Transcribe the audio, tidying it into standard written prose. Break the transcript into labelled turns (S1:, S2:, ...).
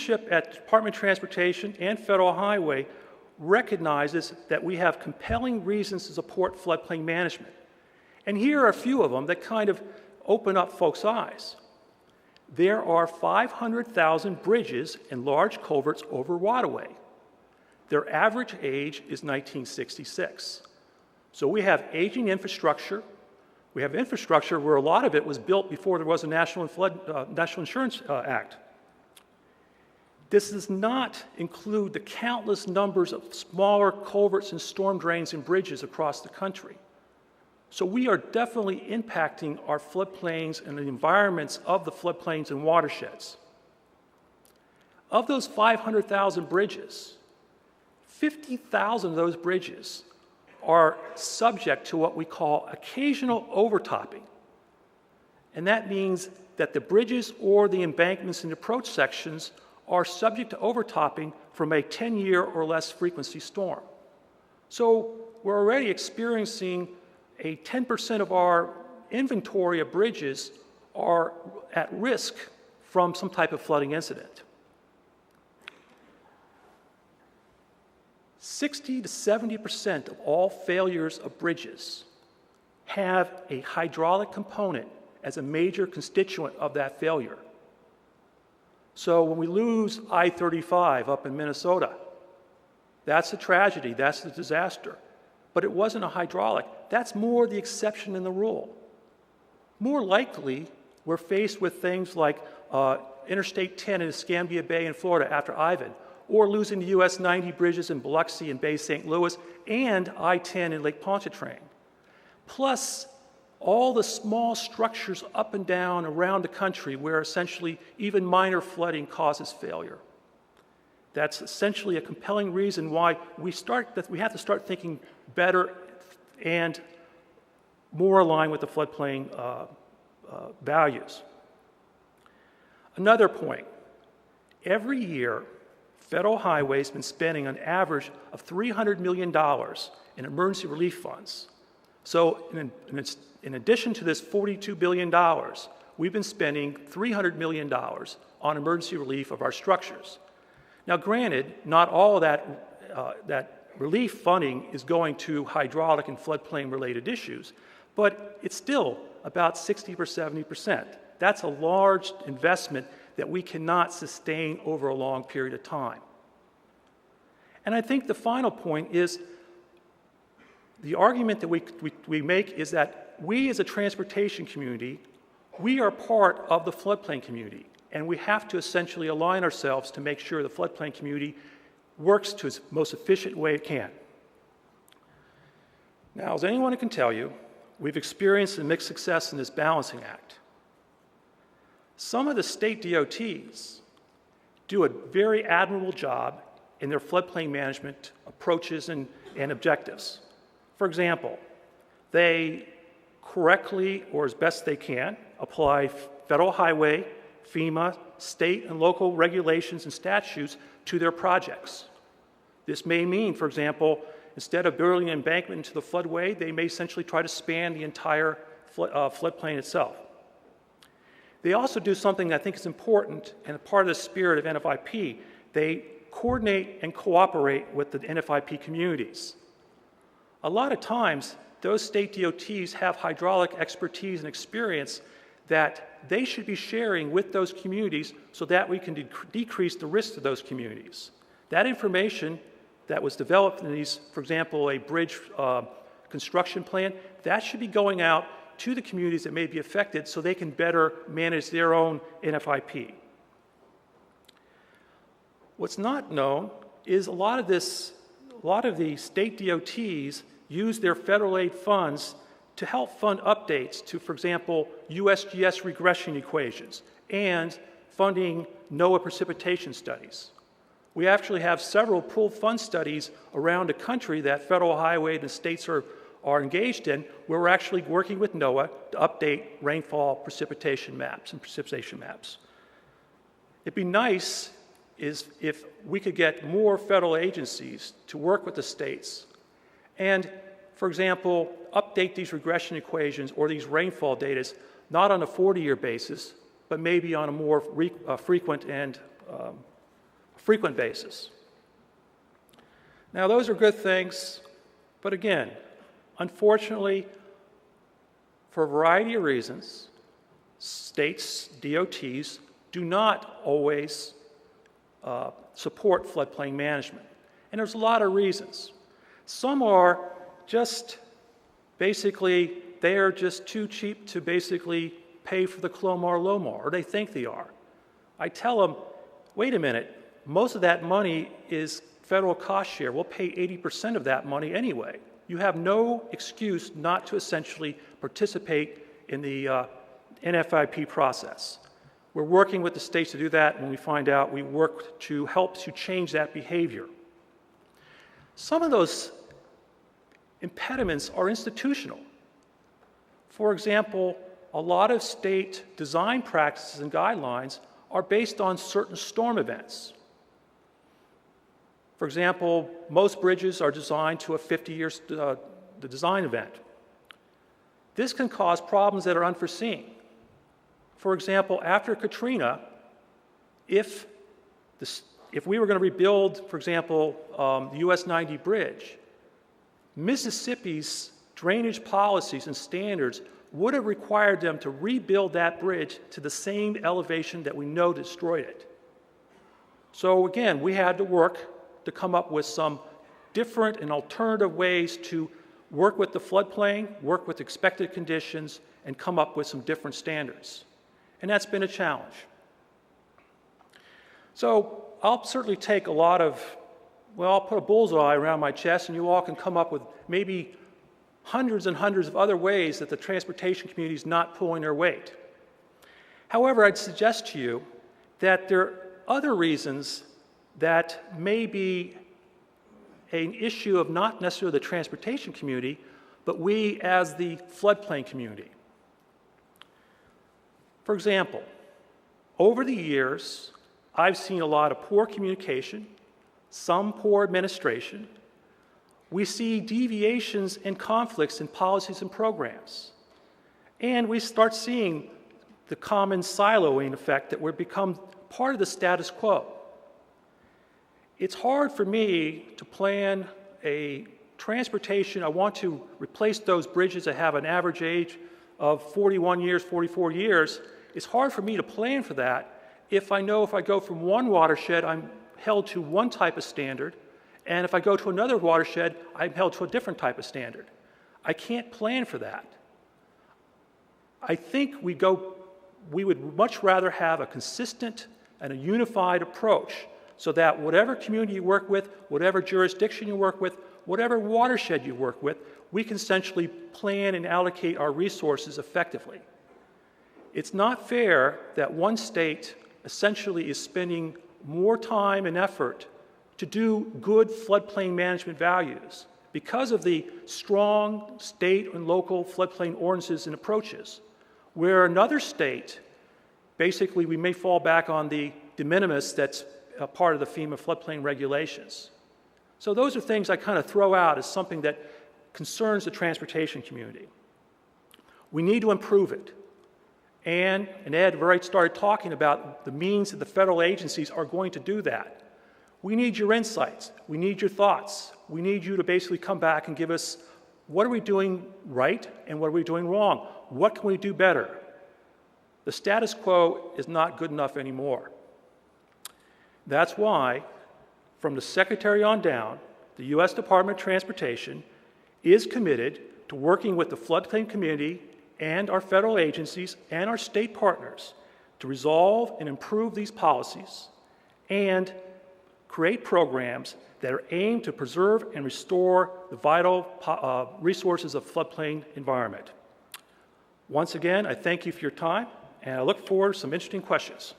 S1: leadership at Department of Transportation and Federal Highway recognizes that we have compelling reasons to support floodplain management. And here are a few of them that kind of open up folks' eyes. There are 500,000 bridges and large culverts over waterway. Their average age is 1966. So we have aging infrastructure. We have infrastructure where a lot of it was built before there was a National Insurance Act. This does not include the countless numbers of smaller culverts and storm drains and bridges across the country. So we are definitely impacting our floodplains and the environments of the floodplains and watersheds. Of those 500,000 bridges, 50,000 of those bridges are subject to what we call occasional overtopping. And that means that the bridges or the embankments and approach sections are subject to overtopping from a 10-year or less frequency storm. So we're already experiencing a 10% of our inventory of bridges are at risk from some type of flooding incident. 60 to 70% of all failures of bridges have a hydraulic component as a major constituent of that failure. So when we lose I-35 up in Minnesota, that's a tragedy, that's a disaster. But it wasn't a hydraulic. That's more the exception than the rule. More likely, we're faced with things like Interstate 10 in Escambia Bay in Florida after Ivan, or losing the US 90 bridges in Biloxi and Bay St. Louis, and I-10 in Lake Pontchartrain. Plus, all the small structures up and down around the country where essentially even minor flooding causes failure. That's essentially a compelling reason why we have to start thinking better and more aligned with the floodplain values. Another point, every year, Federal Highway has been spending an average of $300 million in emergency relief funds. So in addition to this $42 billion, we've been spending $300 million on emergency relief of our structures. Now granted, not all of that relief funding is going to hydraulic and floodplain related issues, but it's still about 60 or 70%. That's a large investment that we cannot sustain over a long period of time. And I think the final point is the argument that we make is that we as a transportation community, we are part of the floodplain community, and we have to essentially align ourselves to make sure the floodplain community works to its most efficient way it can. Now, as anyone can tell you, we've experienced a mixed success in this balancing act. Some of the state DOTs do a very admirable job in their floodplain management approaches and objectives. For example, they correctly, or as best they can, apply federal highway, FEMA, state and local regulations and statutes to their projects. This may mean, for example, instead of building an embankment into the floodway, they may essentially try to span the entire floodplain itself. They also do something that I think is important and a part of the spirit of NFIP. They coordinate and cooperate with the NFIP communities. A lot of times, those state DOTs have hydraulic expertise and experience that they should be sharing with those communities so that we can decrease the risk to those communities. That information that was developed in these, for example, a bridge construction plan, that should be going out to the communities that may be affected so they can better manage their own NFIP. What's not known is a lot of the state DOTs use their federal aid funds to help fund updates to, for example, USGS regression equations and funding NOAA precipitation studies. We actually have several pooled fund studies around the country that Federal Highway and the states are engaged in, where we're actually working with NOAA to update rainfall precipitation maps and precipitation maps. It'd be nice if we could get more federal agencies to work with the states and, for example, update these regression equations or these rainfall data not on a 40-year basis, but maybe on a more frequent and frequent basis. Now, those are good things, but again, unfortunately, for a variety of reasons, states, DOTs, do not always support floodplain management. And there's a lot of reasons. Some are just basically, they are just too cheap to basically pay for the CLOMAR-LOMAR, or they think they are. I tell them, wait a minute, most of that money is federal cost share. We'll pay 80% of that money anyway. You have no excuse not to essentially participate in the NFIP process. We're working with the states to do that. When we find out, we work to help to change that behavior. Some of those impediments are institutional. For example, a lot of state design practices and guidelines are based on certain storm events. For example, most bridges are designed to a 50-year the design event. This can cause problems that are unforeseen. For example, after Katrina, if we were going to rebuild, for example, the US 90 bridge, Mississippi's drainage policies and standards would have required them to rebuild that bridge to the same elevation that we know destroyed it. So again, we had to work to come up with some different and alternative ways to work with the floodplain, work with expected conditions, and come up with some different standards. And that's been a challenge. So I'll certainly take a lot of, well, I'll put a bullseye around my chest and you all can come up with maybe hundreds and hundreds of other ways that the transportation community is not pulling their weight. However, I'd suggest to you that there are other reasons that may be an issue of not necessarily the transportation community, but we as the floodplain community. For example, over the years, I've seen a lot of poor communication, some poor administration. We see deviations and conflicts in policies and programs. And we start seeing the common siloing effect that we've become part of the status quo. It's hard for me to plan a transportation. I want to replace those bridges that have an average age of 41 years, 44 years. It's hard for me to plan for that if I know if I go from one watershed, I'm held to one type of standard, and if I go to another watershed, I'm held to a different type of standard. I can't plan for that. I think we would much rather have a consistent and a unified approach so that whatever community you work with, whatever jurisdiction you work with, whatever watershed you work with, we can essentially plan and allocate our resources effectively. It's not fair that one state essentially is spending more time and effort to do good floodplain management values because of the strong state and local floodplain ordinances and approaches, where another state, basically we may fall back on the de minimis that's a part of the FEMA floodplain regulations. So those are things I kind of throw out as something that concerns the transportation community. We need to improve it. And Ed already started talking about the means that the federal agencies are going to do that. We need your insights. We need your thoughts. We need you to basically come back and give us what are we doing right and what are we doing wrong? What can we do better? The status quo is not good enough anymore. That's why, from the Secretary on down, the U.S. Department of Transportation is committed to working with the floodplain community and our federal agencies and our state partners to resolve and improve these policies and create programs that are aimed to preserve and restore the vital resources of floodplain environment. Once again, I thank you for your time, and I look forward to some interesting questions.